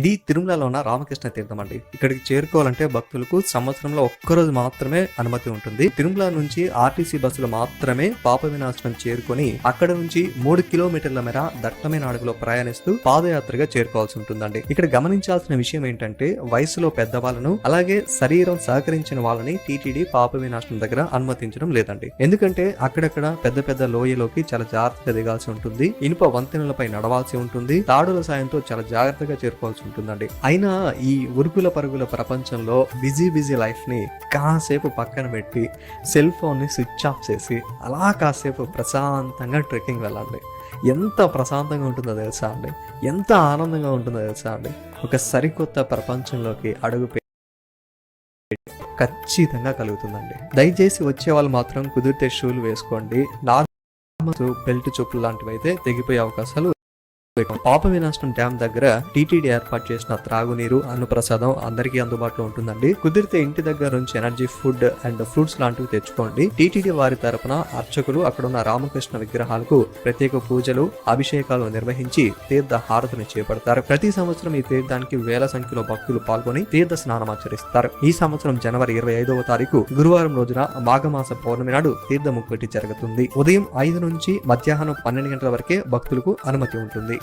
ఇది తిరుమలలో ఉన్న రామకృష్ణ తీర్థం అండి. ఇక్కడికి చేరుకోవాలంటే భక్తులకు సంవత్సరంలో ఒక్కరోజు మాత్రమే అనుమతి ఉంటుంది. తిరుమల నుంచి ఆర్టీసీ బస్సులు మాత్రమే పాప వినాశనం చేరుకొని అక్కడ నుంచి 3 కిలోమీటర్ల మేర దట్టమైన అడవిలో ప్రయాణిస్తూ పాదయాత్రగా చేరుకోవాల్సి ఉంటుందండి. ఇక్కడ గమనించాల్సిన విషయం ఏంటంటే వయసులో పెద్దవాళ్ళను అలాగే శరీరం సహకరించిన వాళ్ళని టీటీడీ పాప వినాశనం దగ్గర అనుమతించడం లేదండి. ఎందుకంటే అక్కడక్కడ పెద్ద పెద్ద లోయలోకి చాలా జాగ్రత్తగా దిగాల్సి ఉంటుంది. ఇనుప వంతెనలపై నడవాల్సి ఉంటుంది. తాడుల సాయంతో చాలా జాగ్రత్తగా చేరుకోవాల్సి ఉంటుందండి. అయినా ఈ ఉరుకుల పరుగుల ప్రపంచంలో బిజీ లైఫ్ ని కాసేపు పక్కన పెట్టి సెల్ ఫోన్ ని స్విచ్ ఆఫ్ చేసి అలా కాసేపు ప్రశాంతంగా ట్రెక్కింగ్ వెళ్ళండి. ఎంత ప్రశాంతంగా ఉంటుందో తెలుసా అండి, ఎంత ఆనందంగా ఉంటుందో తెలుసా అండి. ఒక సరికొత్త ప్రపంచంలోకి అడుగు ఖచ్చితంగా కలుగుతుందండి. దయచేసి వచ్చే వాళ్ళు మాత్రం కుదిరితే షూలు వేసుకోండి. నార్మల్ బెల్ట్ చెప్పులు లాంటివి అయితే తెగిపోయే అవకాశాలు. పాప వినాశనం డ్యామ్ దగ్గర టీటీడీ ఏర్పాటు చేసిన త్రాగునీరు, అన్నప్రసాదం అందరికీ అందుబాటులో ఉంటుందండి. కుదిరితే ఇంటి దగ్గర నుంచి ఎనర్జీ ఫుడ్ అండ్ ఫ్రూట్స్ లాంటివి తెచ్చుకోండి. టీటీడీ వారి తరపున అర్చకులు అక్కడున్న రామకృష్ణ విగ్రహాలకు ప్రత్యేక పూజలు, అభిషేకాలు నిర్వహించి తీర్థ హారతిని చేపడతారు. ప్రతి సంవత్సరం ఈ తీర్థానికి వేల సంఖ్యలో భక్తులు పాల్గొని తీర్థ స్నానం ఆచరిస్తారు. ఈ సంవత్సరం జనవరి 25వ తారీఖు గురువారం రోజున మాఘమాస పౌర్ణమి నాడు తీర్థ ముక్కటి జరుగుతుంది. ఉదయం 5 నుంచి మధ్యాహ్నం 12 గంటల వరకే భక్తులకు అనుమతి ఉంటుంది.